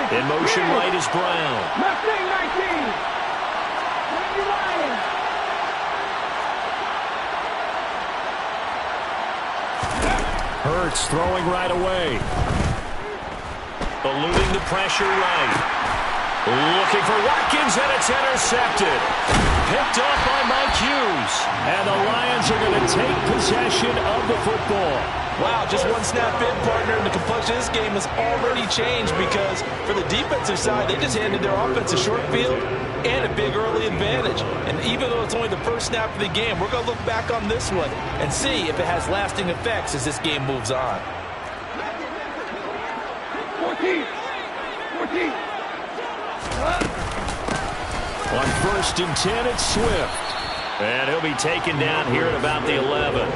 In motion right is Brown. Hurts throwing right away. Eluding the pressure right. Looking for Watkins, and it's intercepted. Picked off by Mike Hughes. And the Lions are going to take possession of the football. Wow, just one snap in, partner, and the complexion of this game has already changed because for the defensive side, they just handed their offense a short field and a big early advantage. And even though it's only the first snap of the game, we're going to look back on this one and see if it has lasting effects as this game moves on. 14. On 1st and 10, it's Swift. And he'll be taken down here at about the 11.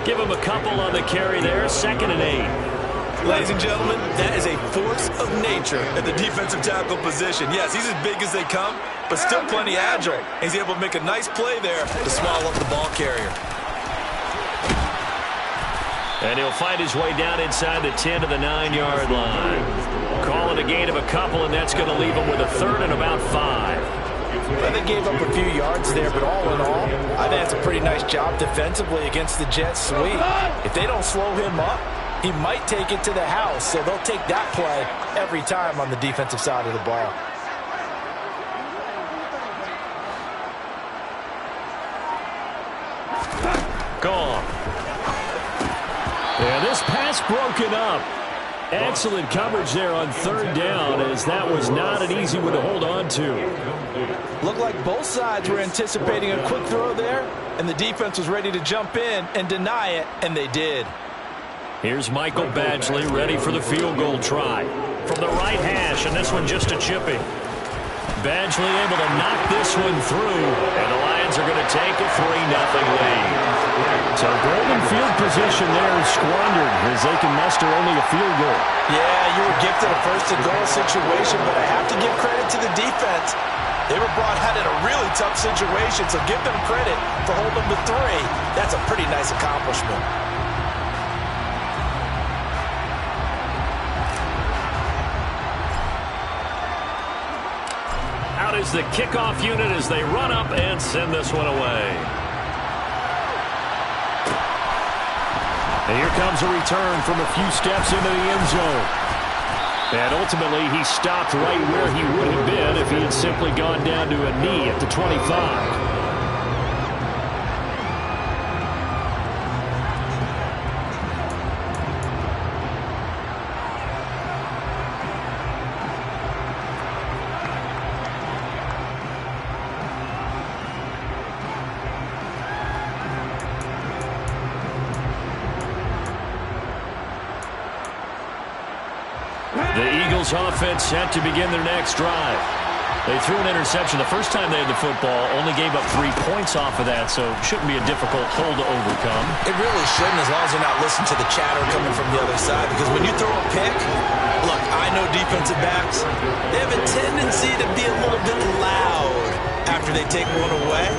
Give him a couple on the carry there. 2nd and 8. Ladies and gentlemen, that is a force of nature at the defensive tackle position. Yes, he's as big as they come, but still plenty agile. He's able to make a nice play there to swallow up the ball carrier. And he'll find his way down inside the 10 to the 9-yard line. Call it a gain of a couple, and that's going to leave him with a 3rd and about 5. Well, they gave up a few yards there, but all in all, I think that's a pretty nice job defensively against the Jets sweep. If they don't slow him up, he might take it to the house, so they'll take that play every time on the defensive side of the ball. Gone. And this pass broken up. Excellent coverage there on 3rd down, as that was not an easy one to hold on to. Looked like both sides were anticipating a quick throw there, and the defense was ready to jump in and deny it, and they did. Here's Michael Badgley ready for the field goal try. From the right hash, and this one just a chipping. Badgley able to knock this one through, and the Lions are going to take a 3-0 lead. So golden field position there is squandered as they can muster only a field goal. Yeah, you were gifted a 1st-and-goal situation, but I have to give credit to the defense. They were brought out in a really tough situation, so give them credit for holding them to 3. That's a pretty nice accomplishment. Out is the kickoff unit as they run up and send this one away. And here comes a return from a few steps into the end zone. And ultimately, he stopped right where he would have been if he had simply gone down to a knee at the 25. The Eagles offense set to begin their next drive. They threw an interception the first time they had the football, only gave up 3 points off of that, so shouldn't be a difficult hole to overcome. It really shouldn't, as long as they're not listening to the chatter coming from the other side, because when you throw a pick, look, I know defensive backs, they have a tendency to be a little bit loud after they take one away,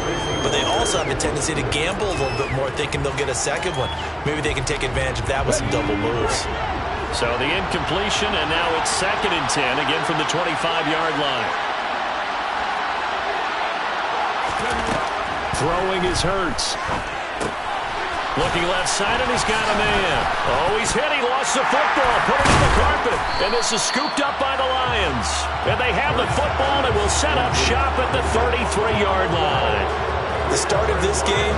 but they also have a tendency to gamble a little bit more, thinking they'll get a second one. Maybe they can take advantage of that with some double moves. So the incompletion, and now it's 2nd and 10, again from the 25-yard line. Throwing is Hurts. Looking left side, and he's got a man. Oh, he's hit. He lost the football. Put it on the carpet. And this is scooped up by the Lions. And they have the football, and will set up shop at the 33-yard line. The start of this game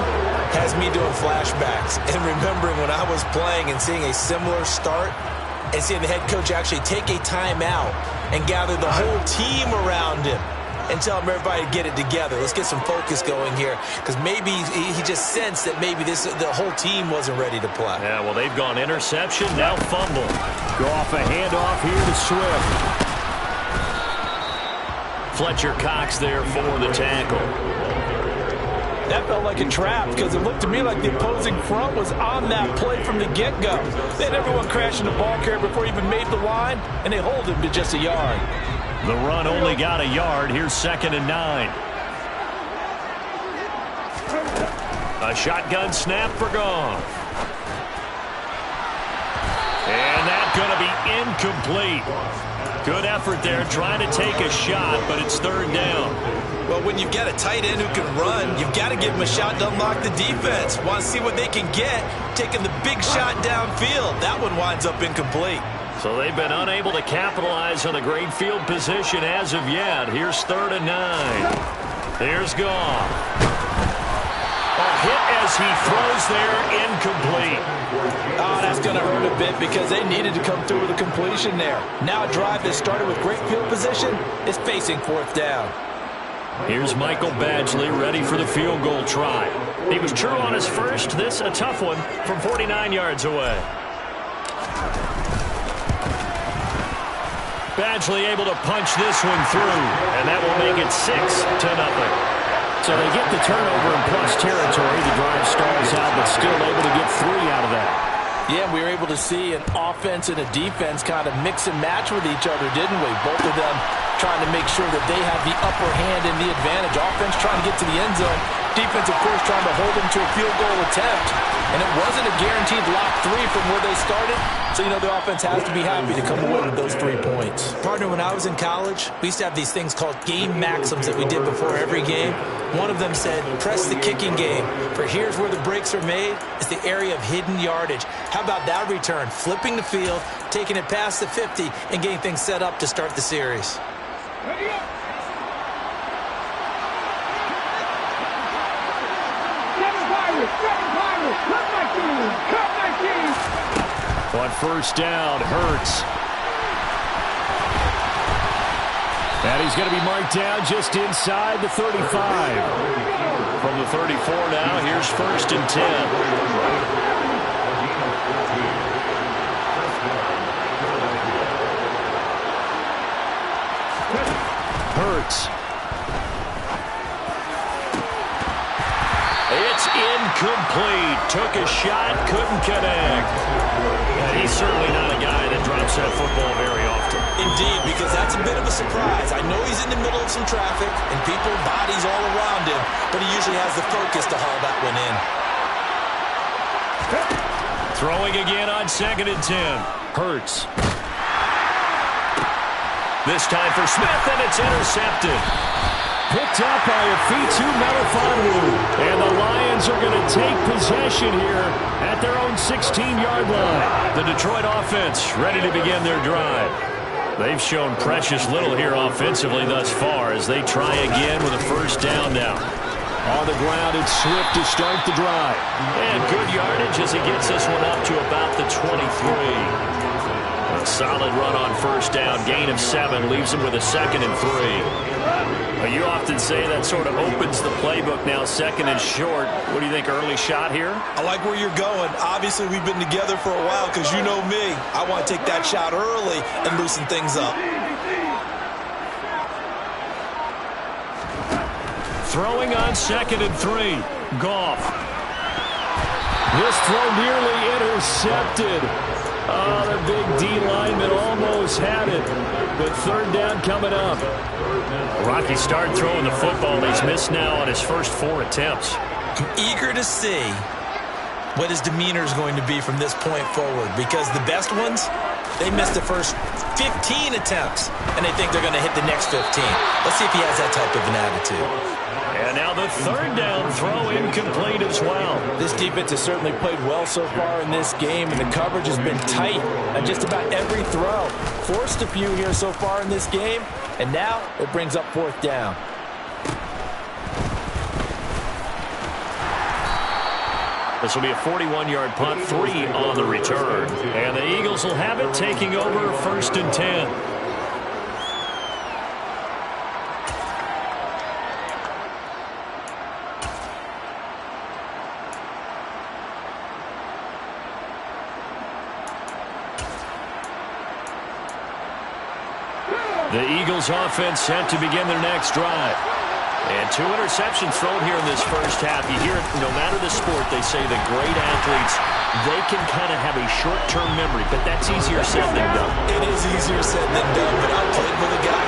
has me doing flashbacks and remembering when I was playing and seeing a similar start and seeing the head coach actually take a timeout and gather the whole team around him and tell him everybody to get it together. Let's get some focus going here, because maybe he just sensed that maybe the whole team wasn't ready to play. Yeah, well, they've gone interception, now fumble. Go off a handoff here to Swift. Fletcher Cox there for the tackle. That felt like a trap, because it looked to me like the opposing front was on that play from the get-go. They had everyone crashing the ball carrier before he even made the line, and they hold him to just a yard. The run only got a yard. Here's 2nd and 9. A shotgun snap for Goff. And that's going to be incomplete. Good effort there trying to take a shot, but it's third down. Well, when you've got a tight end who can run, you've got to give him a shot to unlock the defense. Want to see what they can get, taking the big shot downfield. That one winds up incomplete. So they've been unable to capitalize on the great field position as of yet. Here's 3rd and 9. Here's Goff. A hit as he throws there, incomplete. Oh, that's going to hurt a bit because they needed to come through with a completion there. Now a drive that started with great field position is facing 4th down. Here's Michael Badgley ready for the field goal try. He was true on his first. This a tough one from 49 yards away. Badgley able to punch this one through, and that will make it 6-0. So they get the turnover in plus territory. The drive stalls out, but still able to get 3 out of that. Yeah, we were able to see an offense and a defense kind of mix and match with each other, didn't we? Both of them trying to make sure that they have the upper hand and the advantage. Offense trying to get to the end zone. Defense, of course, trying to hold them to a field goal attempt. And it wasn't a guaranteed lock 3 from where they started. So, you know, the offense has to be happy to come away with those 3 points. Partner, when I was in college, we used to have these things called game maxims that we did before every game. One of them said, press the kicking game. For here's where the breaks are made. It's the area of hidden yardage. How about that return? Flipping the field, taking it past the 50, and getting things set up to start the series. On 1st down, Hurts. And he's going to be marked down just inside the 35. From the 34 now, here's 1st and 10. Hurts. It's incomplete. Took a shot, couldn't connect. And he's certainly not a guy that drops that football very often. Indeed, because that's a bit of a surprise. I know he's in the middle of some traffic and people, bodies all around him, but he usually has the focus to haul that one in. Throwing again on 2nd and 10. Hurts. This time for Smith, and it's intercepted. Picked up by Afitu Melifonwu. And the Lions are going to take possession here at their own 16-yard line. The Detroit offense ready to begin their drive. They've shown precious little here offensively thus far as they try again with a 1st down now. On the ground, it's Swift to start the drive. And good yardage as he gets this one up to about the 23. A solid run on 1st down, gain of 7, leaves him with a 2nd and 3. But you often say that sort of opens the playbook now, 2nd and short. What do you think, early shot here? I like where you're going. Obviously, we've been together for a while because you know me. I want to take that shot early and loosen things up. Throwing on 2nd and 3. Goff. This throw nearly intercepted. Oh, the big D lineman almost had it. But 3rd down coming up. Rocky started throwing the football. He's missed now on his first 4 attempts. I'm eager to see what his demeanor is going to be from this point forward, because the best ones, they missed the first 15 attempts, and they think they're going to hit the next 15. Let's see if he has that type of an attitude. And now the 3rd down throw incomplete as well. This defense has certainly played well so far in this game, and the coverage has been tight on just about every throw. Forced a few here so far in this game, and now it brings up 4th down. This will be a 41-yard punt, 3 on the return. And the Eagles will have it, taking over 1st and 10. The Eagles offense set to begin their next drive. And 2 interceptions thrown here in this first half. You hear it, no matter the sport, they say that great athletes, they can kind of have a short-term memory, but that's easier said than done. It is easier said than done, but I played with a guy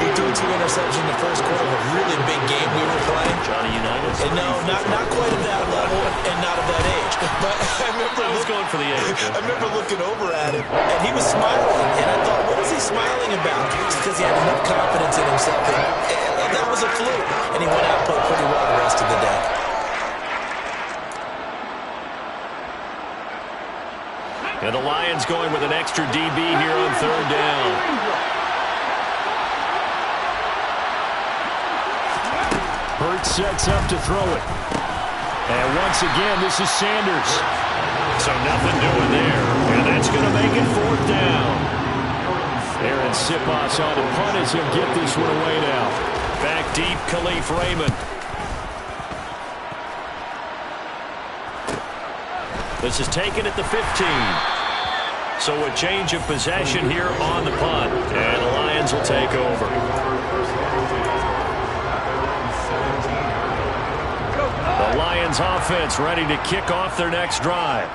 who threw 2 interceptions in the first quarter of a really big game we were playing. Johnny Unitas? And no, not quite at that level. But I was going for the edge. I remember looking over at him, and he was smiling. And I thought, what was he smiling about? Just because he had enough confidence in himself. And that was a fluke. And he went out and played pretty well the rest of the day. And the Lions going with an extra DB here on third down. Hurts sets up to throw it. And once again, this is Sanders. So nothing doing there. And that's going to make it fourth down. Aaron Siposs on to punt as he'll get this one away now. Back deep, Khalif Raymond. This is taken at the 15. So a change of possession here on the punt. And the Lions will take over. The Lions offense ready to kick off their next drive.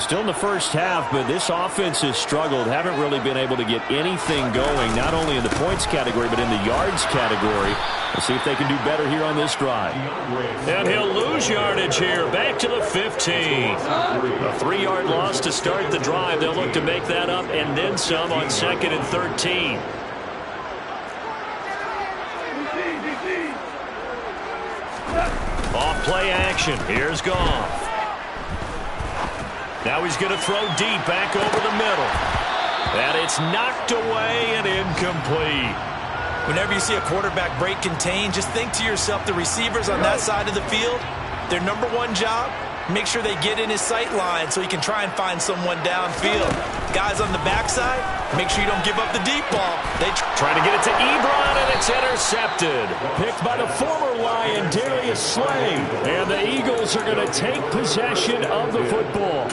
Still in the first half, but this offense has struggled. Haven't really been able to get anything going, not only in the points category, but in the yards category. Let's see if they can do better here on this drive. And he'll lose yardage here, back to the 15. A 3-yard loss to start the drive. They'll look to make that up and then some on 2nd and 13. Off play action. Here's Goff. Now he's going to throw deep back over the middle. And it's knocked away and incomplete. Whenever you see a quarterback break contain, just think to yourself, the receivers on that side of the field, their number one job, make sure they get in his sight line so he can try and find someone downfield. Guys on the backside, make sure you don't give up the deep ball. They trying to get it to Ebron, and it's intercepted. Picked by the former Lion, Darius Slay. And the Eagles are going to take possession of the football.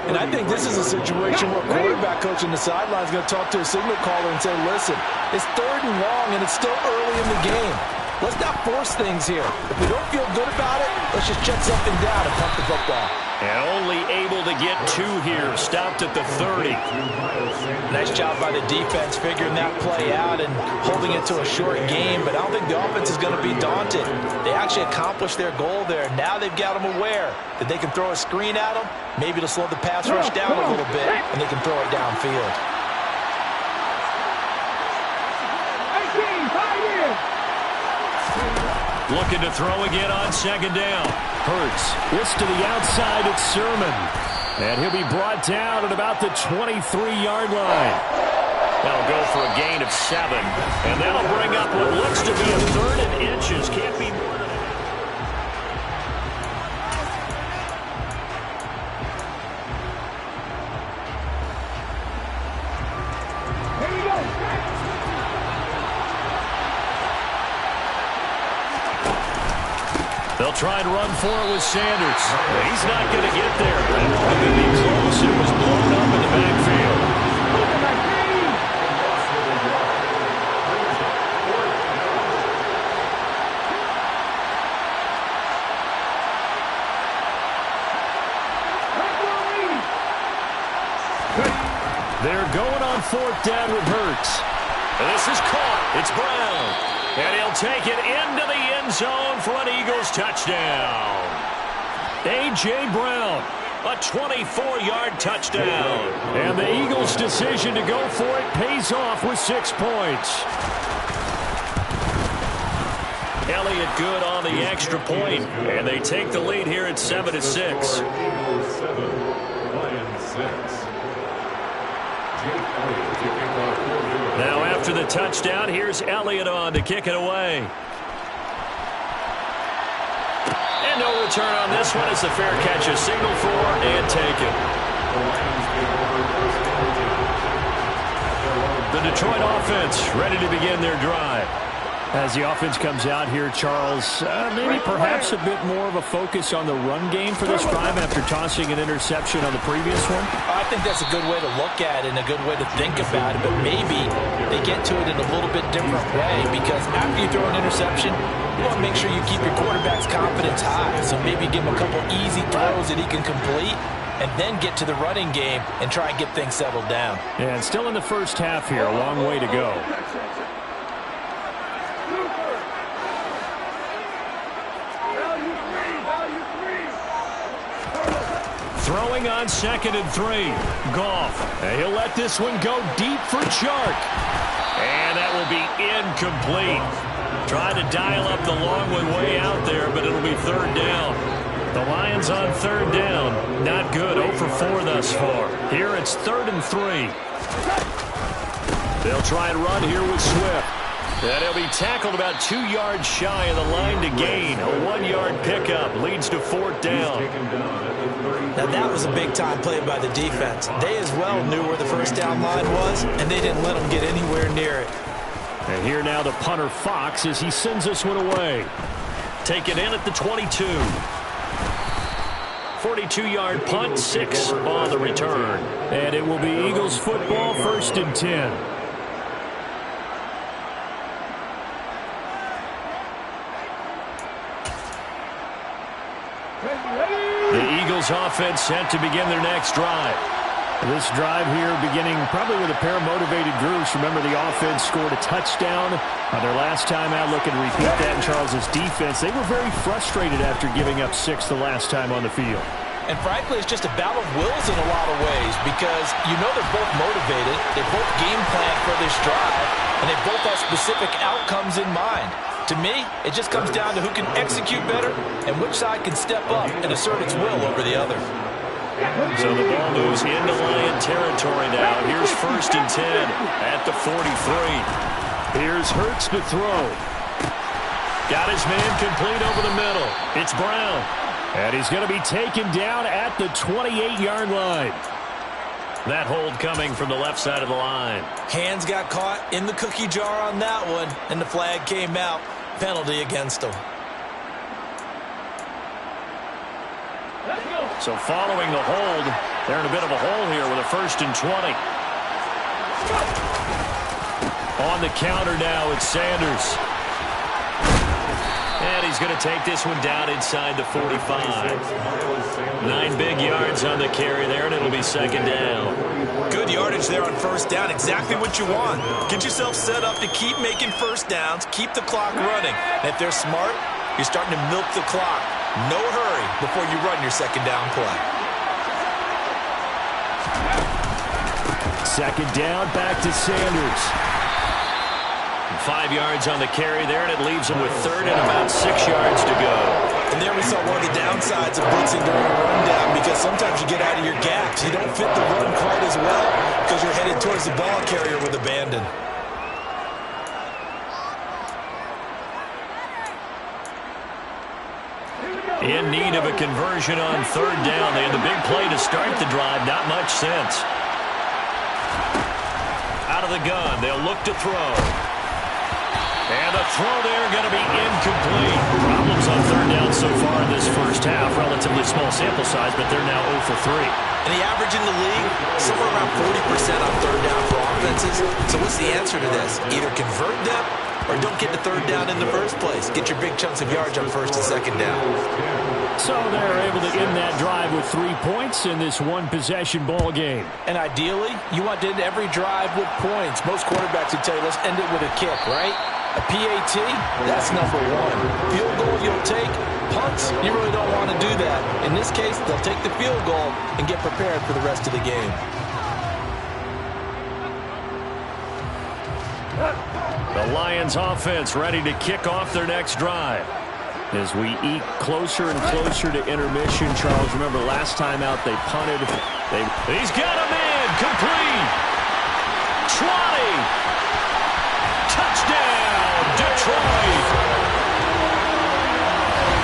And I think this is a situation where quarterback coach on the sideline is going to talk to a signal caller and say, listen, it's 3rd and long, and it's still early in the game. Let's not force things here. If we don't feel good about it, let's just check something down and pump the football. And only able to get 2 here. Stopped at the 30. Nice job by the defense figuring that play out and holding it to a short game. But I don't think the offense is going to be daunted. They actually accomplished their goal there. Now they've got them aware that they can throw a screen at them. Maybe to slow the pass rush down a little bit, and they can throw it downfield. Looking to throw again on 2nd down. Hurts. This to the outside. It's Sermon. And he'll be brought down at about the 23-yard line. That'll go for a gain of 7. And that'll bring up what looks to be a 3rd and inches. Can't be more than They'll try and run for it with Sanders. He's not going to get there. That would be close. It was blown up in the backfield. They're going on 4th down with Hurts. And this is caught. It's Brown. And he'll take it into the end zone for an Eagles touchdown. A.J. Brown, a 24-yard touchdown. And the Eagles' decision to go for it pays off with 6 points. Elliott good on the extra point, and they take the lead here at 7-6. Now after the touchdown, here's Elliott on to kick it away. And no return on this one as the fair catch is signaled for and taken. The Detroit offense ready to begin their drive. As the offense comes out here, Charles, maybe perhaps a bit more of a focus on the run game for this drive after tossing an interception on the previous one? I think that's a good way to look at it and a good way to think about it, but maybe they get to it in a little bit different way because after you throw an interception, you want to make sure you keep your quarterback's confidence high. So maybe give him a couple easy throws that he can complete and then get to the running game and try and get things settled down. And still in the first half here, a long way to go. Throwing on 2nd and 3. Goff. And he'll let this one go deep for Chark. And that will be incomplete. Trying to dial up the long one way out there, but it'll be 3rd down. The Lions on 3rd down. Not good. 0 for 4 thus far. Here it's 3rd and 3. They'll try and run here with Swift. And he'll be tackled about 2 yards shy of the line to gain. A 1-yard pickup leads to 4th down. Now that was a big-time play by the defense. They as well knew where the first down line was, and they didn't let them get anywhere near it. And here now the punter Fox as he sends this one away. Take it in at the 22. 42-yard punt, 6 on the return. And it will be Eagles football, 1st and 10. The Eagles offense set to begin their next drive. This drive here beginning probably with a pair of motivated groups. Remember, the offense scored a touchdown on their last time out. Looking to repeat that in Charles's defense. They were very frustrated after giving up 6 the last time on the field. And frankly, it's just a battle of wills in a lot of ways because you know they're both motivated. They both game plan for this drive, and they both have specific outcomes in mind. To me, it just comes down to who can execute better and which side can step up and assert its will over the other. So the ball moves into Lion territory now. Here's 1st and 10 at the 43. Here's Hurts to throw. Got his man complete over the middle. It's Brown. And he's going to be taken down at the 28-yard line. That hold coming from the left side of the line. Hands got caught in the cookie jar on that one, and the flag came out. Penalty against him. So following the hold, they're in a bit of a hole here with a 1st and 20. On the counter now, it's Sanders. And he's going to take this one down inside the 45. 9 big yards on the carry there, and it'll be 2nd down. Good yardage there on 1st down. Exactly what you want. Get yourself set up to keep making 1st downs, keep the clock running. And if they're smart, you're starting to milk the clock. No hurry before you run your 2nd down play. 2nd down, back to Sanders. 5 yards on the carry there, and it leaves him with 3rd and about 6 yards to go. And there we saw one of the downsides of blitzing during a rundown because sometimes you get out of your gaps. You don't fit the run quite as well because you're headed towards the ball carrier with abandon. In need of a conversion on 3rd down. They had the big play to start the drive. Not much sense. Out of the gun. They'll look to throw. And the throw there going to be incomplete. Problems on 3rd down so far in this first half. Relatively small sample size, but they're now 0 for 3. And the average in the league, somewhere around 40% on 3rd down for offenses. So what's the answer to this? Either convert them or don't get the 3rd down in the first place. Get your big chunks of yards on 1st and 2nd down. So they're able to end that drive with 3 points in this one-possession ball game. And ideally, you want to end every drive with points. Most quarterbacks would tell you, let's end it with a kick, right? A PAT, that's number 1. Field goal you'll take. Punts, you really don't want to do that. In this case, they'll take the field goal and get prepared for the rest of the game. The Lions offense ready to kick off their next drive. As we eke closer and closer to intermission, Charles, remember last time out they punted. He's got a man, complete. 20. Touchdown, Detroit.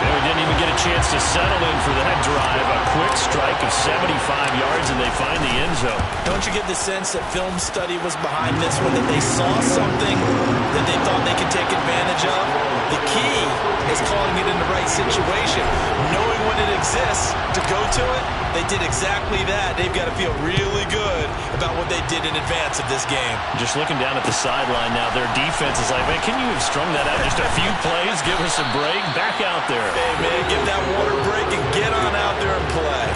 And we didn't even get a chance to settle in for that drive. A quick strike of 75 yards, and they find the end zone. Don't you get the sense that film study was behind this one, that they saw something that they thought they could take advantage of? The key is calling it in the right situation. Knowing when it exists to go to it, they did exactly that. They've got to feel really good about what they did in advance of this game. Just looking down at the sideline now, their defense is like, man, can you have strung that out just a few plays? Give us a break. Back out there. Hey, man, give that water break and get on out there and play.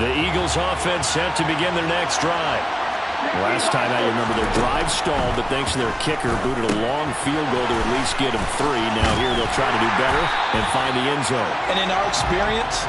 The Eagles offense set to begin their next drive. Last time out, you remember their drive stalled, but thanks to their kicker, booted a long field goal to at least get them 3. Now here they'll try to do better and find the end zone. And in our experience,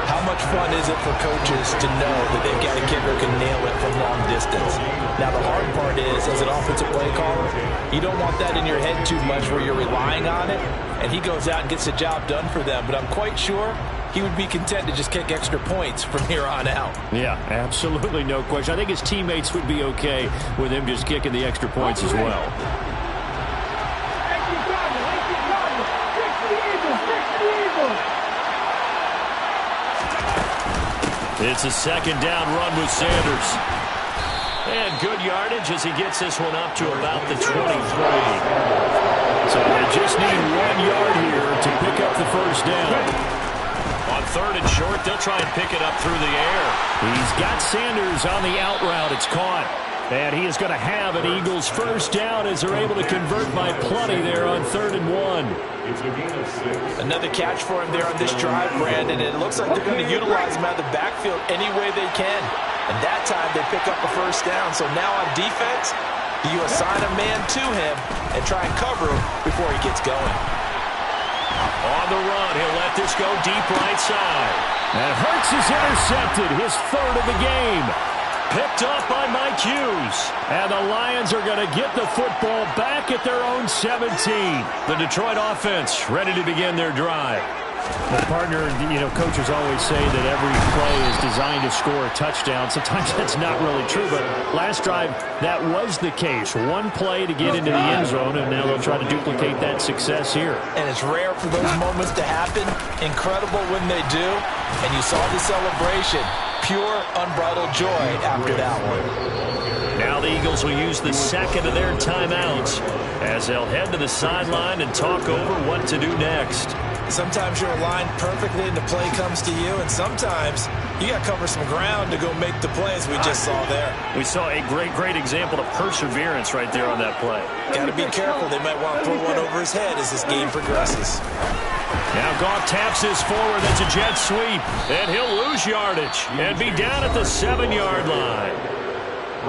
how much fun is it for coaches to know that they've got a kicker who can nail it from long distance? Now, the hard part is, as an offensive play caller, you don't want that in your head too much where you're relying on it, and he goes out and gets the job done for them. But I'm quite sure he would be content to just kick extra points from here on out. Yeah, absolutely no question. I think his teammates would be okay with him just kicking the extra points as well. It's a second down run with Sanders. And good yardage as he gets this one up to about the 23. So they just need 1 yard here to pick up the first down. On 3rd and short, they'll try and pick it up through the air. He's got Sanders on the out route. It's caught. And he is going to have an Eagles first down as they're able to convert by plenty there on 3rd and 1. Another catch for him there on this drive, Brandon. And it looks like they're going to utilize him out of the backfield any way they can. And that time they pick up a first down. So now on defense, you assign a man to him and try and cover him before he gets going. On the run, he'll let this go deep right side. And Hurts is intercepted, his 3rd of the game. Picked up by Mike Hughes. And the Lions are going to get the football back at their own 17. The Detroit offense ready to begin their drive. Well, partner, coaches always say that every play is designed to score a touchdown. Sometimes that's not really true, but last drive, that was the case. 1 play to get into the end zone, and now they'll try to duplicate that success here. And it's rare for those moments to happen. Incredible when they do. And you saw the celebration. Pure, unbridled joy after that one. Now the Eagles will use the second of their timeouts as they'll head to the sideline and talk over what to do next. Sometimes you're aligned perfectly and the play comes to you, and sometimes you got to cover some ground to go make the play, as we just saw there. We saw a great example of perseverance right there on that play. Got to be careful. They might want to throw one over his head as this game progresses. Now Goff taps this forward. That's a jet sweep. And he'll lose yardage and be down at the 7-yard line.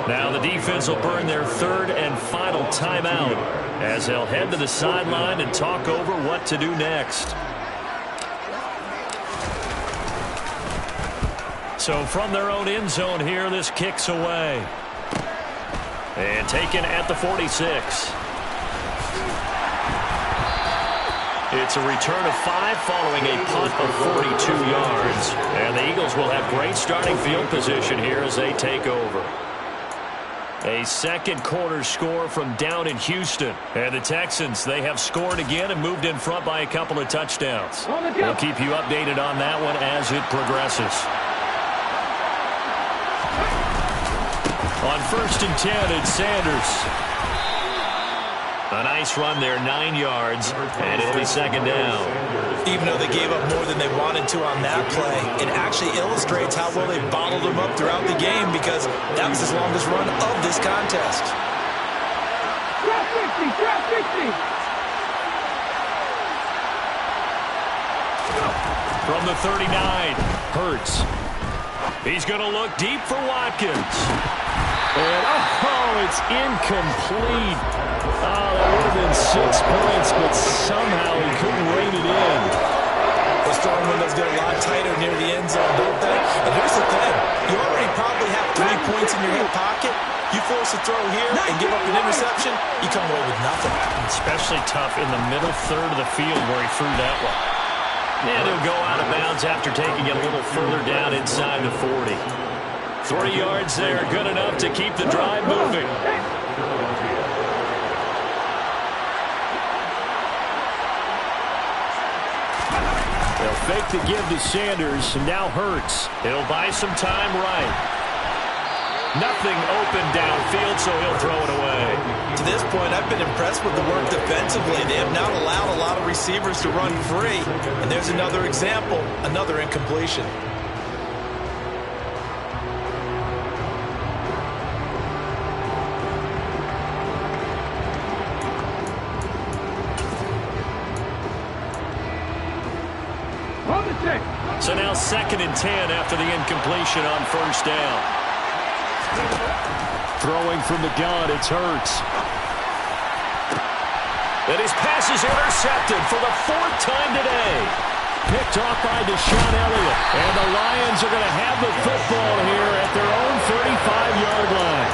Now the defense will burn their 3rd and final timeout as they'll head to the sideline and talk over what to do next. So from their own end zone here, this kicks away. And taken at the 46. It's a return of 5 following a punt of 42 yards. And the Eagles will have great starting field position here as they take over. A second quarter score from down in Houston. And the Texans, they have scored again and moved in front by a couple of touchdowns. We'll keep you updated on that one as it progresses. On 1st and 10, it's Sanders. A nice run there, 9 yards, and it'll be second down. Even though they gave up more than they wanted to on that play, it actually illustrates how well they bottled them up throughout the game, because that was his longest run of this contest. Drop 50, drop 50. From the 39, Hurts. He's going to look deep for Watkins. And, it's incomplete. Oh, that would have been 6 points, but somehow he couldn't rein it in. Those throwing windows get a lot tighter near the end zone, don't they? And here's the thing. You already probably have 3 points in your hip pocket. You force a throw here and give up an interception, you come away with nothing. Especially tough in the middle third of the field where he threw that one. And he'll go out of bounds after taking it a little further down inside the 40. 3 yards there, good enough to keep the drive moving. They'll fake the give to Sanders, and now Hurts. He'll buy some time right. Nothing open downfield, so he'll throw it away. To this point, I've been impressed with the work defensively. They have not allowed a lot of receivers to run free. And there's another example, another incompletion. On the 6. So now 2nd and 10 after the incompletion on first down. Throwing from the gun, it's Hurts. And his pass is intercepted for the 4th time today. Picked off by Deshaun Elliott. And the Lions are going to have the football here at their own 35-yard line.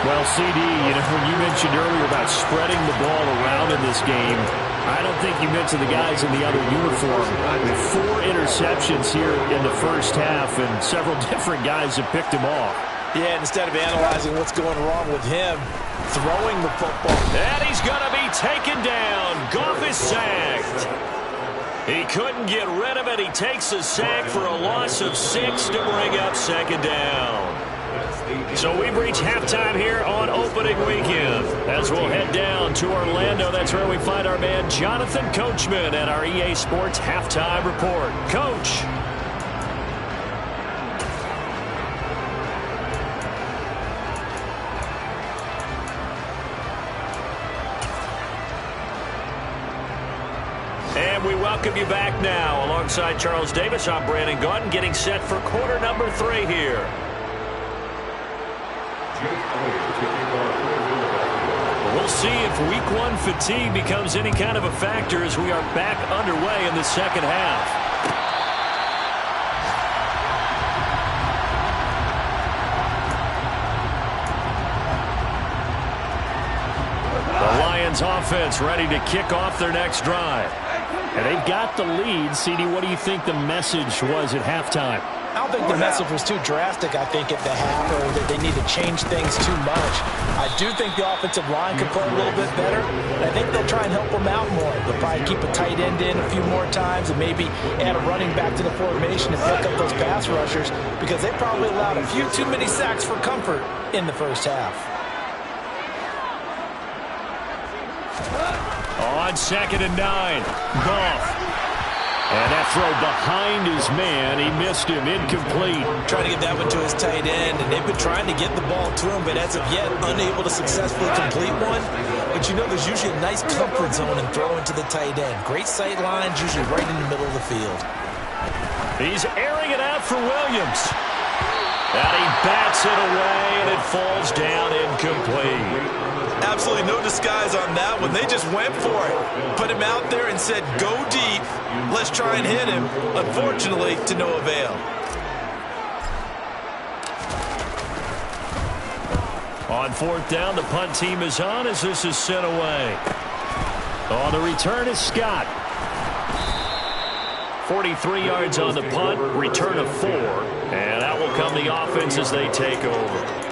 Well, CD, when you mentioned earlier about spreading the ball around in this game, I don't think you mentioned the guys in the other uniform. 4 interceptions here in the first half, and several different guys have picked him off. Yeah, instead of analyzing what's going wrong with him, throwing the football. And he's going to be taken down. Goff is sacked. He couldn't get rid of it. He takes a sack for a loss of 6 to bring up 2nd down. So we've reached halftime here on opening weekend. As we'll head down to Orlando, that's where we find our man Jonathan Coachman at our EA Sports Halftime Report. Coach. And we welcome you back now. Alongside Charles Davis, I'm Brandon Gaudin, getting set for quarter number 3 here. We'll see if week 1 fatigue becomes any kind of a factor as we are back underway in the second half. The Lions offense ready to kick off their next drive. And they've got the lead. CD, what do you think the message was at halftime? I don't think the message was too drastic, I think, at the half, or that they need to change things too much. I do think the offensive line could play a little bit better, and I think they'll try and help them out more. They'll probably keep a tight end in a few more times and maybe add a running back to the formation and pick up those pass rushers, because they probably allowed a few too many sacks for comfort in the first half. On 2nd and 9, Goff. And that throw behind his man, he missed him, incomplete. Trying to get that one to his tight end, and they've been trying to get the ball to him, but as of yet, unable to successfully complete one. But there's usually a nice comfort zone in throwing to the tight end. Great sight lines, usually right in the middle of the field. He's airing it out for Williams. And he bats it away, and it falls down incomplete. Absolutely no disguise on that one. They just went for it. Put him out there and said, go deep. Let's try and hit him. Unfortunately, to no avail. On 4th down, the punt team is on as this is sent away. On the return is Scott. 43 yards on the punt, return of 4. And out will come the offense as they take over.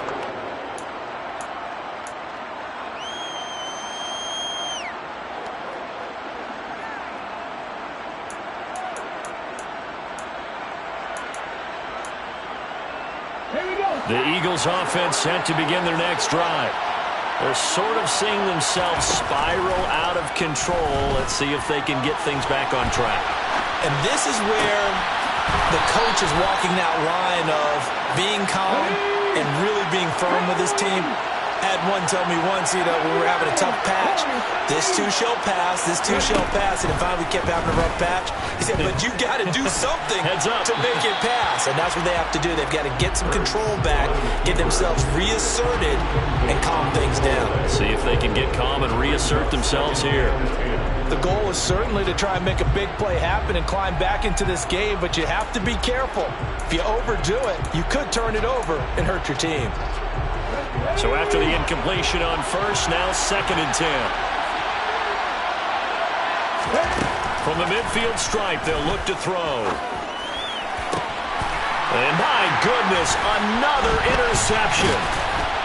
The Eagles offense set to begin their next drive. They're sort of seeing themselves spiral out of control. Let's see if they can get things back on track. And this is where the coach is walking that line of being calm and really being firm with his team. Had one tell me once, when we were having a tough patch, this too shall pass, this too shall pass, and then finally we kept having a rough patch. He said, but you got to do something to make it pass, and that's what they have to do. They've got to get some control back, get themselves reasserted, and calm things down. See if they can get calm and reassert themselves here. The goal is certainly to try and make a big play happen and climb back into this game, but you have to be careful. If you overdo it, you could turn it over and hurt your team. So after the incompletion on first, now 2nd and 10. From the midfield stripe, they'll look to throw. And my goodness, another interception.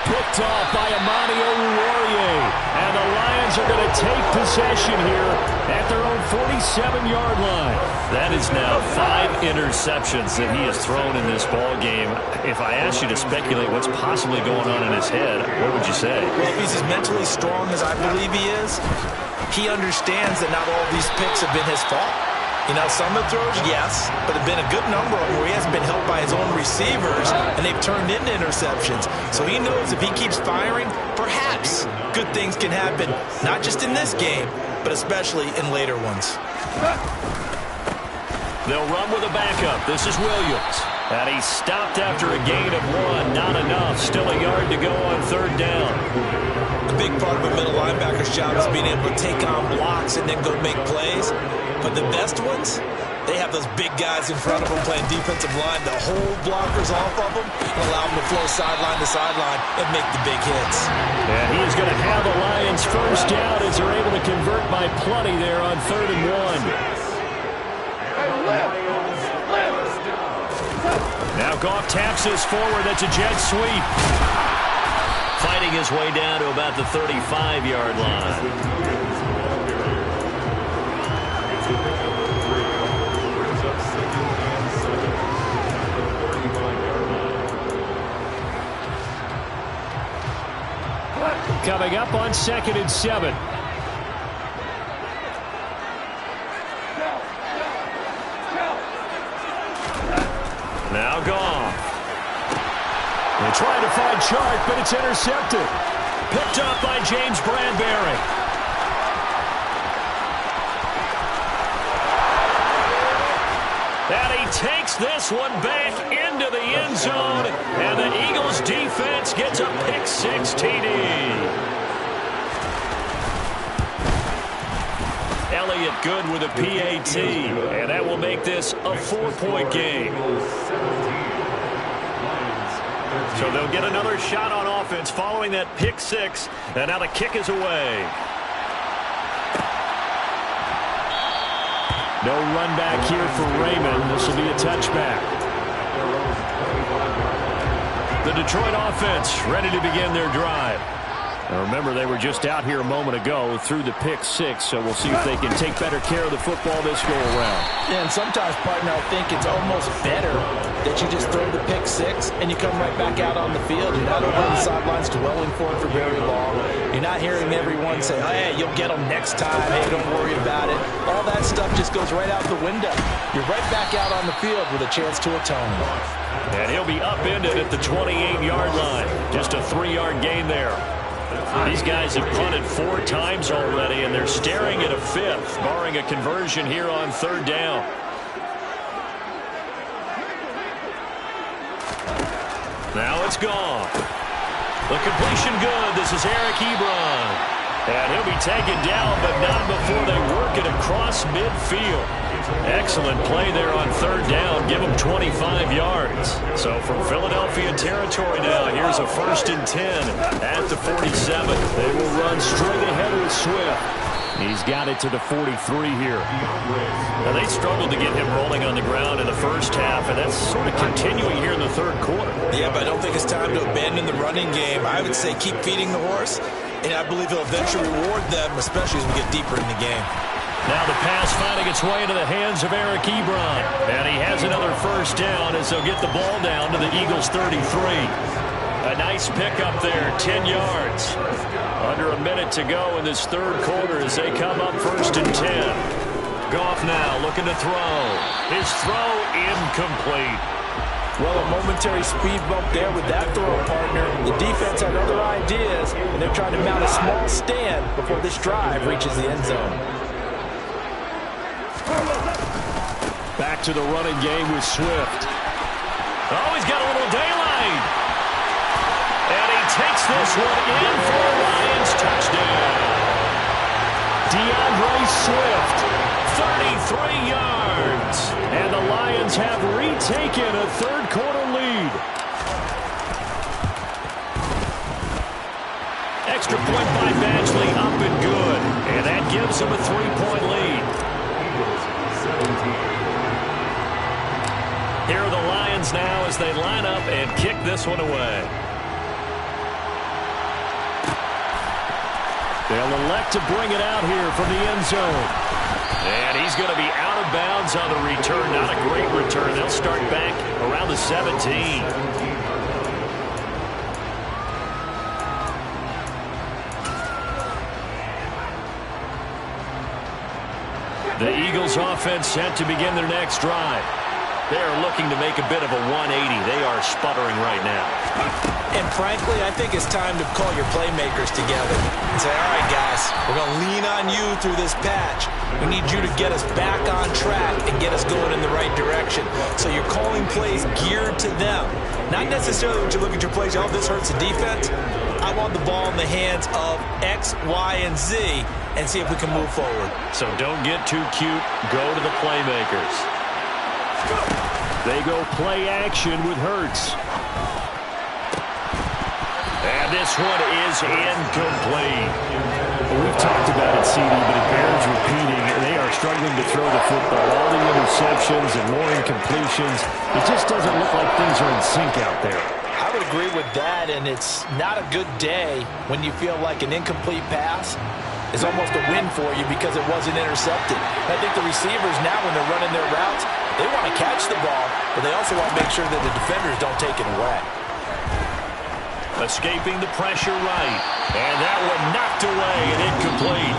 Picked off by Amani Oruwariye. And the Lions are going to take possession here at their own 47-yard line. That is now 5 interceptions that he has thrown in this ball game. If I asked you to speculate what's possibly going on in his head, what would you say? Well, if he's as mentally strong as I believe he is, he understands that not all these picks have been his fault. Some of the throws, yes, but there have been a good number of them where he hasn't been helped by his own receivers, and they've turned into interceptions. So he knows if he keeps firing, perhaps good things can happen, not just in this game, but especially in later ones. They'll run with a backup. This is Williams. And he stopped after a gain of 1. Not enough. Still a yard to go on third down. A big part of a middle linebacker's job is being able to take on blocks and then go make plays. But the best ones, they have those big guys in front of them playing defensive line to hold blockers off of them and allow them to flow sideline to sideline and make the big hits. And he is going to have the Lions first down as they're able to convert by plenty there on 3rd and 1. Now Goff taps this forward. That's a jet sweep. Fighting his way down to about the 35-yard line. Coming up on 2nd and 7. Now Goff. They're trying to find Chark, but it's intercepted. Picked up by James Bradbury. And he takes this one back into the end zone. And the Eagles defense gets a pick-6 TD. Elliott good with a PAT. And that will make this a 4-point game. So they'll get another shot on offense following that pick-6. And now the kick is away. No run back here for Raymond. This will be a touchback. The Detroit offense ready to begin their drive. Now remember, they were just out here a moment ago through the pick-6, so we'll see if they can take better care of the football this go-around. Yeah, and sometimes, partner, I think it's almost better that you just throw the pick-6 and you come right back out on the field. You're not over on the sidelines dwelling for it for very long. You're not hearing everyone say, oh, hey, you'll get them next time. Hey, don't worry about it. All that stuff just goes right out the window. You're right back out on the field with a chance to atone. And he'll be upended at the 28-yard line. Just a 3-yard gain there. These guys have punted 4 times already, and they're staring at a 5th, barring a conversion here on 3rd down. Now it's gone. The completion good. This is Eric Ebron. And he'll be taken down, but not before they work it across midfield. Excellent play there on 3rd down. Give them 25 yards. So from Philadelphia territory now, here's a 1st and 10 at the 47. They will run straight ahead with Swift. He's got it to the 43 here. Now, they struggled to get him rolling on the ground in the first half, and that's sort of continuing here in the 3rd quarter. Yeah, but I don't think it's time to abandon the running game. I would say keep feeding the horse, and I believe he'll eventually reward them, especially as we get deeper in the game. Now the pass finding its way into the hands of Eric Ebron. And he has another 1st down as they'll get the ball down to the Eagles' 33. A nice pickup there, 10 yards. Under a minute to go in this 3rd quarter as they come up 1st and 10. Goff now looking to throw. His throw incomplete. Well, a momentary speed bump there with that throw, partner. The defense had other ideas, and they're trying to mount a small stand before this drive reaches the end zone. Back to the running game with Swift. Oh, he's got a little daylight. And he takes this one in for a Lions touchdown. DeAndre Swift, 33 yards. And the Lions have retaken a 3rd quarter lead. Extra point by Badgley up and good. And that gives them a 3-point lead. Here are the Lions now as they line up and kick this one away. They'll elect to bring it out here from the end zone. And he's going to be out of bounds on the return. Not a great return. They'll start back around the 17. The Eagles offense set to begin their next drive. They are looking to make a bit of a 180. They are sputtering right now. And frankly, I think it's time to call your playmakers together and say, all right, guys, we're going to lean on you through this patch. We need you to get us back on track and get us going in the right direction. So you're calling plays geared to them. Not necessarily when you look at your plays, oh, this hurts the defense. I want the ball in the hands of X, Y, and Z and see if we can move forward. So don't get too cute. Go to the playmakers. They go play action with Hurts. And this one is incomplete. Well, we've talked about it, CD, but it bears repeating. They are struggling to throw the football. All the interceptions and more incompletions. It just doesn't look like things are in sync out there. I would agree with that, and it's not a good day when you feel like an incomplete pass is almost a win for you because it wasn't intercepted. I think the receivers now, when they're running their routes, they want to catch the ball, but they also want to make sure that the defenders don't take it away. Escaping the pressure right. And that one knocked away and incomplete.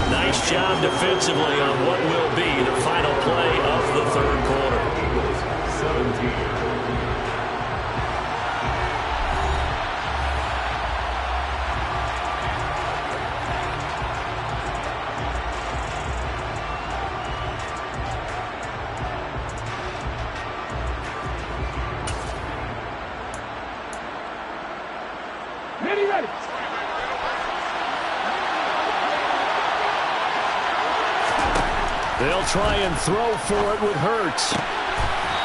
Nice job defensively on what will be the final play of the third quarter. 17. They'll try and throw for it with Hurts.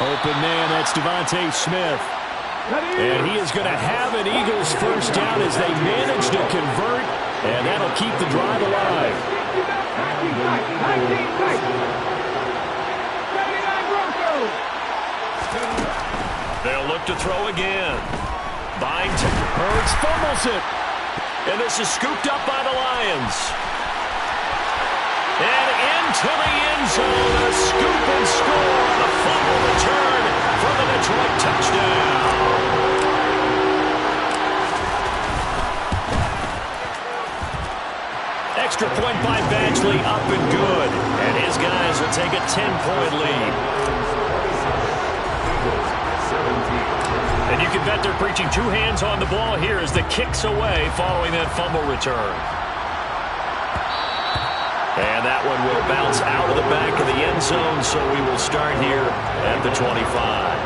Open man, that's Devontae Smith. And he is going to have an Eagles first down as they manage to convert, and that'll keep the drive alive. They'll look to throw again. Hurts fumbles it. And this is scooped up by the Lions. And into the end zone, a scoop and score on a fumble return for the Detroit touchdown. Extra point by Badgley, up and good. And his guys will take a 10-point lead. And you can bet they're preaching two hands on the ball here as the kick's away following that fumble return. And that one will bounce out of the back of the end zone, so we will start here at the 25.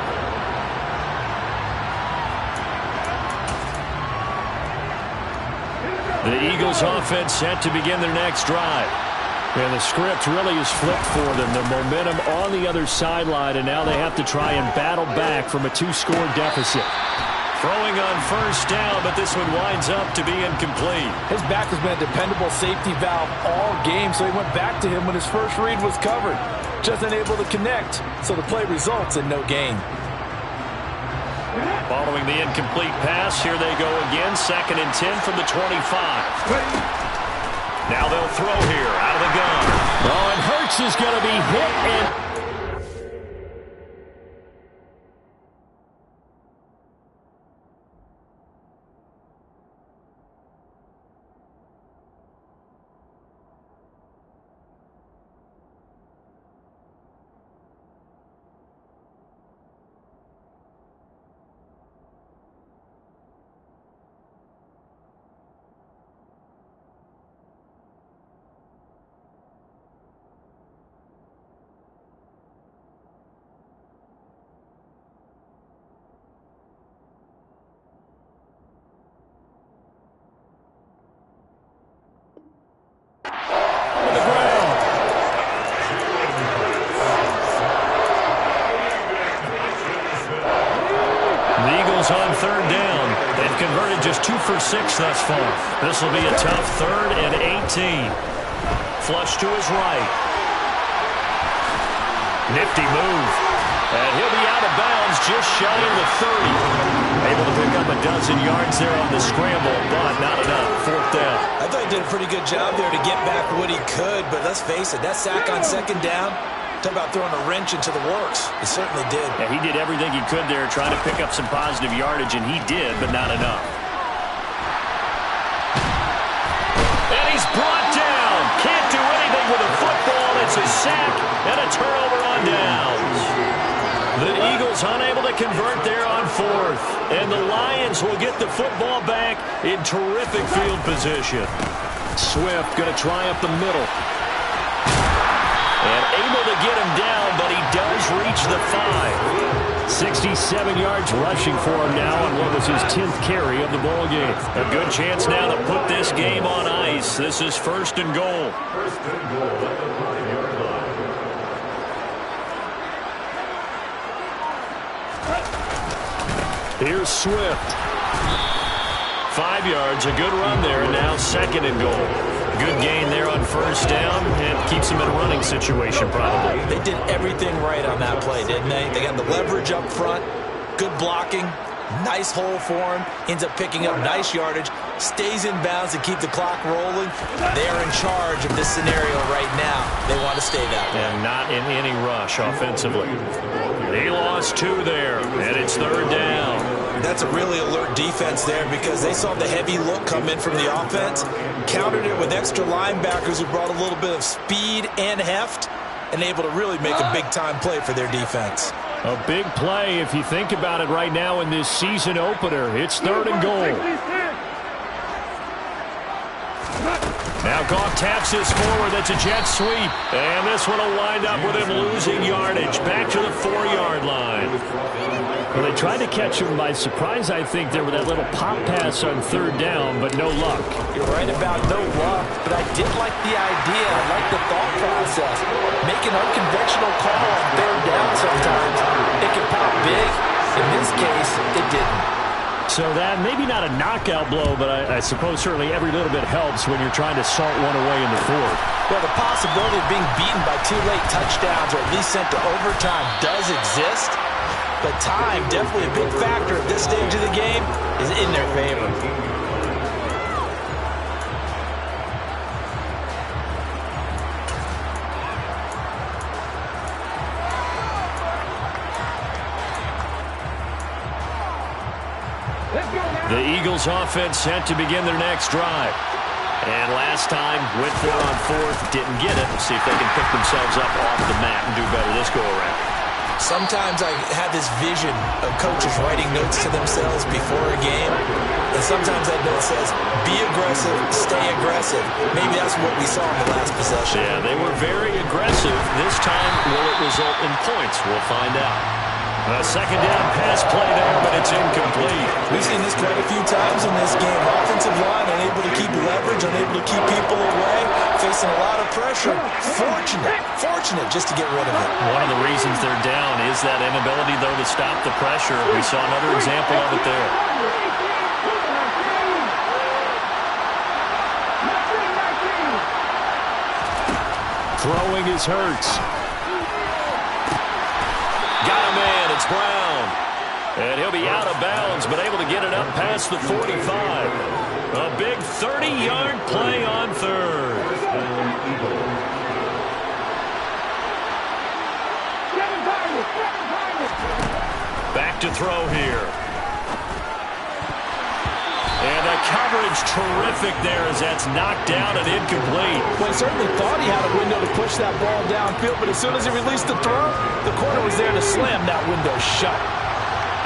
The Eagles offense set to begin their next drive. And the script really is flipped for them. The momentum on the other sideline, and now they have to try and battle back from a two-score deficit. Throwing on first down, but this one winds up to be incomplete. His back has been a dependable safety valve all game, so he went back to him when his first read was covered. Just unable to connect, so the play results in no gain. Following the incomplete pass, here they go again, 2nd and 10 from the 25. Now they'll throw here out of the gun. Oh, and Hurts is going to be hit and... On third down. They've converted just 2 for 6 thus far. This will be a tough 3rd and 18. Flush to his right. Nifty move. And he'll be out of bounds just shy of the 30. Able to pick up a dozen yards there on the scramble, but not enough. 4th down. I thought he did a pretty good job there to get back what he could, but let's face it, that sack on 2nd down, talk about throwing a wrench into the works. He certainly did. Yeah, he did everything he could there trying to pick up some positive yardage, and he did, but not enough. And he's brought down. Can't do anything with a football. It's a sack and a turnover on downs. to convert there on fourth. And the Lions will get the football back in terrific field position. Swift going to try up the middle. And able to get him down, but he does reach the 5. 67 yards rushing for him now on what was his 10th carry of the ball game. A good chance now to put this game on ice. This is 1st and goal. First and goal at the 5-yard line. Here's Swift. 5 yards, a good run there, and now 2nd and goal. Good gain there on 1st down, and keeps him in a running situation probably. They did everything right on that play, didn't they? They got the leverage up front, good blocking, nice hole for him, ends up picking up nice yardage, stays in bounds to keep the clock rolling. They're in charge of this scenario right now. They want to stay that way. And not in any rush offensively. He lost 2 there, and it's 3rd down. That's a really alert defense there because they saw the heavy look come in from the offense, countered it with extra linebackers who brought a little bit of speed and heft, and able to really make a big-time play for their defense. A big play if you think about it right now in this season opener. It's 3rd and goal. Now Goff taps this forward. That's a jet sweep. And this one will wind up with him losing yardage. Back to the 4-yard line. Well, they tried to catch him by surprise, I think, there with that little pop pass on 3rd down, but no luck. You're right about no luck, but I did like the idea. I like the thought process. Make an unconventional call on 3rd down sometimes. It can pop big. In this case, it didn't. So that maybe not a knockout blow, but I suppose certainly every little bit helps when you're trying to salt one away in the 4th. Well, the possibility of being beaten by 2 late touchdowns or at least sent to overtime does exist. But time, definitely a big factor at this stage of the game, is in their favor. The Eagles offense set to begin their next drive. And last time, went for it on 4th, didn't get it. We'll see if they can pick themselves up off the mat and do better this go-around. Sometimes I have this vision of coaches writing notes to themselves before a game, and sometimes that note says, be aggressive, stay aggressive. Maybe that's what we saw in the last possession. Yeah, they were very aggressive. This time, will it result in points? We'll find out. A 2nd down pass play there, but it's incomplete. We've seen this quite a few times in this game. Offensive line unable to keep leverage, unable to keep people away, facing a lot of pressure. Fortunate just to get rid of it. One of the reasons they're down is that inability, though, to stop the pressure. We saw another example of it there. Throwing is Hurts. Got a man. It's Brown. And he'll be out of bounds, but able to get it up past the 45. A big 30-yard play on 3rd. Back to throw here. And the coverage terrific there as that's knocked down and incomplete. Well, he certainly thought he had a window to push that ball downfield, but as soon as he released the throw, the corner was there to slam that window shut.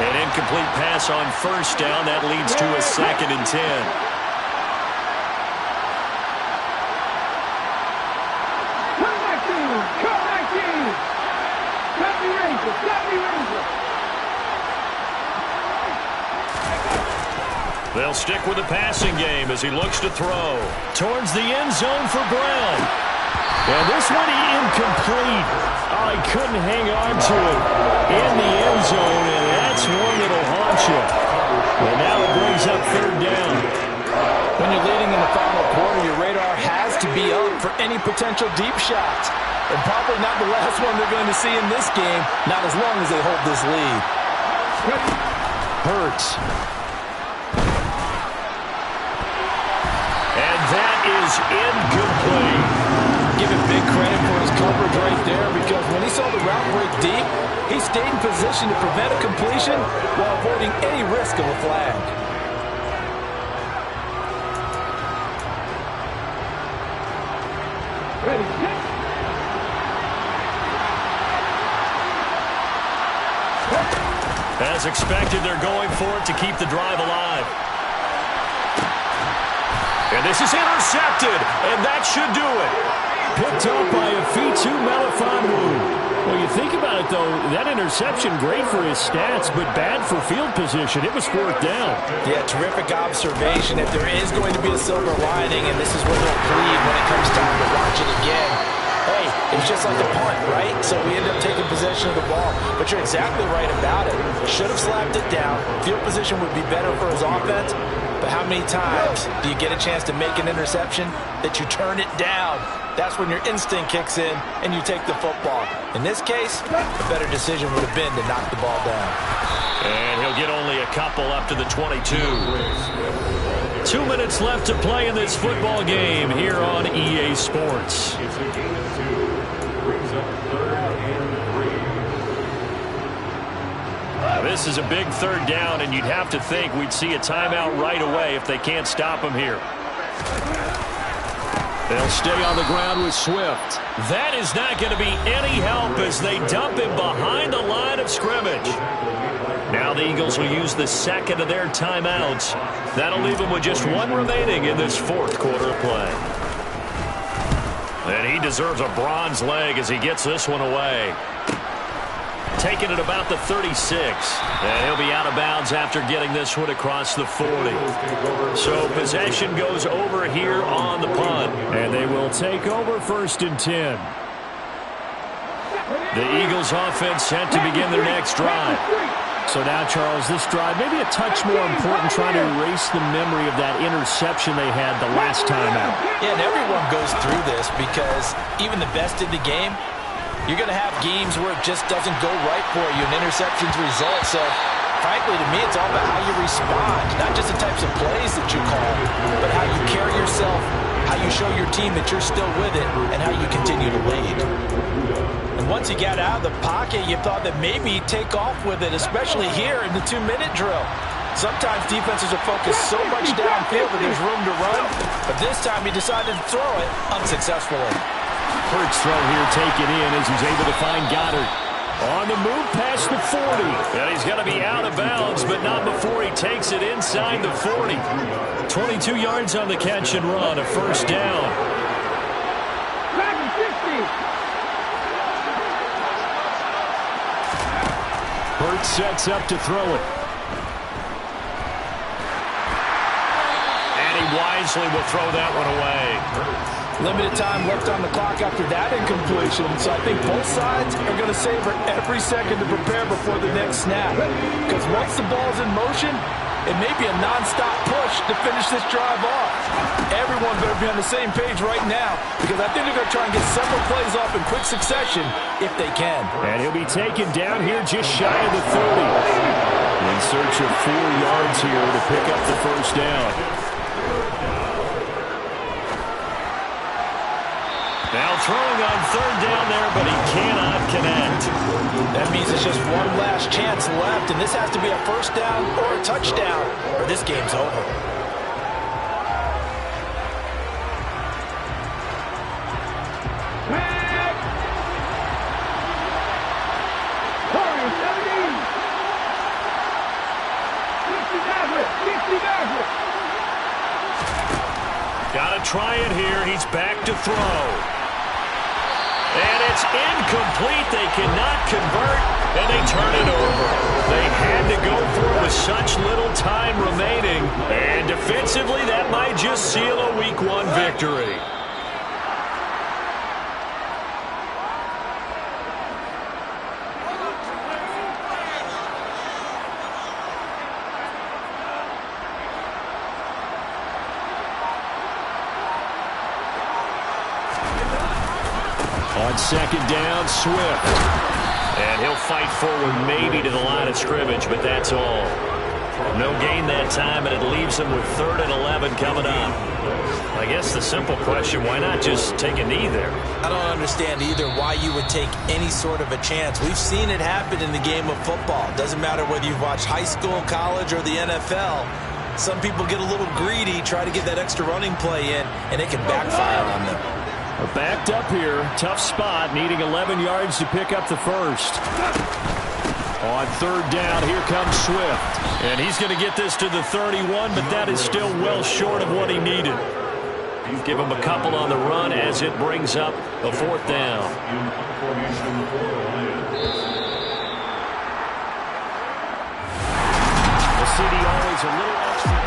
An incomplete pass on 1st down. That leads to a 2nd and 10. They'll stick with the passing game as he looks to throw. Towards the end zone for Brown. And this one incomplete. Oh, he couldn't hang on to it in the end zone, and that's one that'll haunt you. And now it brings up 3rd down. When you're leading in the final quarter, your radar has to be up for any potential deep shots. And probably not the last one they're going to see in this game, not as long as they hold this lead. Hurts. And that is incomplete. Give him big credit for his coverage right there because when he saw the route break deep, he stayed in position to prevent a completion while avoiding any risk of a flag. Ready, set. As expected, they're going for it to keep the drive alive. And this is intercepted, and that should do it. Picked up by Afitu Melifonwu. Well, you think about it, though, that interception, great for his stats, but bad for field position. It was fourth down. Yeah, terrific observation. If there is going to be a silver lining, and this is what he'll plead when it comes time to watch it again, hey, it was just like a punt, right? So we end up taking possession of the ball. But you're exactly right about it. Should have slapped it down. Field position would be better for his offense. But how many times do you get a chance to make an interception that you turn it down? That's when your instinct kicks in and you take the football. In this case, a better decision would have been to knock the ball down. And he'll get only a couple up to the 22. 2 minutes left to play in this football game here on EA Sports. It's a gain of 2. Brings up 3rd and 3. This is a big third down, and you'd have to think we'd see a timeout right away if they can't stop him here. They'll stay on the ground with Swift. That is not going to be any help as they dump him behind the line of scrimmage. Now the Eagles will use the second of their timeouts. That'll leave them with just one remaining in this fourth quarter of play. And he deserves a bronze leg as he gets this one away. Taking it about the 36. And he'll be out of bounds after getting this one across the 40. So possession goes over here on the punt. And they will take over 1st and 10. The Eagles offense set to begin their next drive. So now, Charles, this drive may be a touch more important trying to erase the memory of that interception they had the last time out. Yeah, and everyone goes through this because even the best in the game, you're going to have games where it just doesn't go right for you, and interceptions result. So, frankly, to me, it's all about how you respond, not just the types of plays that you call, but how you carry yourself, how you show your team that you're still with it, and how you continue to lead. And once you got out of the pocket, you thought that maybe you'd take off with it, especially here in the 2-minute drill. Sometimes defenses are focused so much downfield that there's room to run, but this time he decided to throw it unsuccessfully. Hurts throw here taken in as he's able to find Goddard. On the move past the 40. And he's going to be out of bounds, but not before he takes it inside the 40. 22 yards on the catch and run, a first down. Hurts sets up to throw it. And he wisely will throw that one away. Limited time left on the clock after that incompletion, so I think both sides are going to savor every second to prepare before the next snap. Because once the ball's in motion, it may be a non-stop push to finish this drive off. Everyone better be on the same page right now, because I think they're going to try and get several plays off in quick succession if they can. And he'll be taken down here just shy of the 30. In search of 4 yards here to pick up the first down. Now throwing on third down there, but he cannot connect. That means it's just one last chance left, and this has to be a first down or a touchdown, or this game's over. Got to try it here. He's back to throw. And it's incomplete. They cannot convert, and they turn it over. They had to go for it with such little time remaining. And defensively, that might just seal a Week 1 victory. On second down, Swift. And he'll fight forward maybe to the line of scrimmage, but that's all. No gain that time, and it leaves them with 3rd and 11 coming up. I guess the simple question, why not just take a knee there? I don't understand either why you would take any sort of a chance. We've seen it happen in the game of football. It doesn't matter whether you've watched high school, college, or the NFL. Some people get a little greedy, try to get that extra running play in, and it can backfire on them. Backed up here. Tough spot, needing 11 yards to pick up the first. On third down, here comes Swift. And he's going to get this to the 31, but that is still well short of what he needed. Give him a couple on the run as it brings up a fourth down. The city always a little extra.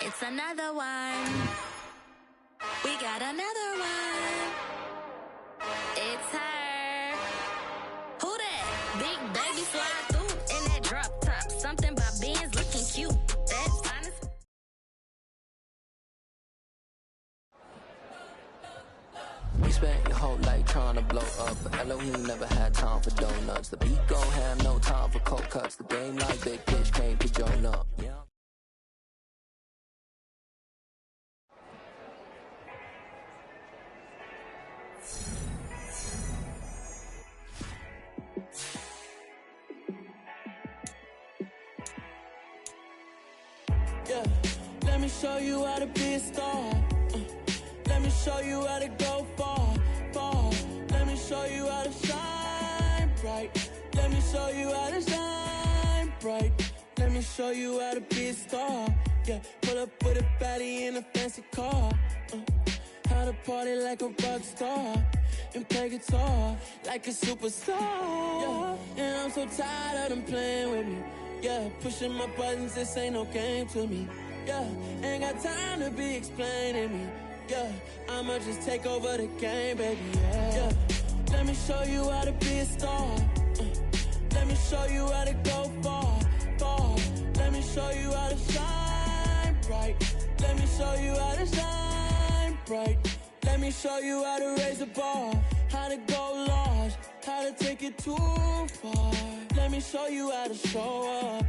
It's another one. We got another one. It's her. Who that? Big baby slide through in that drop top. Something about Benz looking cute. That's honest. We spent your whole life trying to blow up, but Elohim never had time for donuts. The beat gon' have no time for cold cuts. The game like big pitch came to join up. Yeah. Yeah, let me show you how to be a star. Let me show you how to go far, far. Let me show you how to shine bright. Let me show you how to shine bright. Let me show you how to be a star. Yeah, pull up with a baddie in a fancy car. How to party like a rock star and play guitar like a superstar. Yeah, and I'm so tired of them playing with me. Yeah, pushing my buttons, this ain't no game to me. Yeah, ain't got time to be explaining me. Yeah, I'ma just take over the game, baby. Yeah, let me show you how to be a star. Let me show you how to go far, far. Let me show you how to shine bright. Let me show you how to shine bright. Let me show you how to raise the bar, how to go large, how to take it too far. Let me show you how to show up.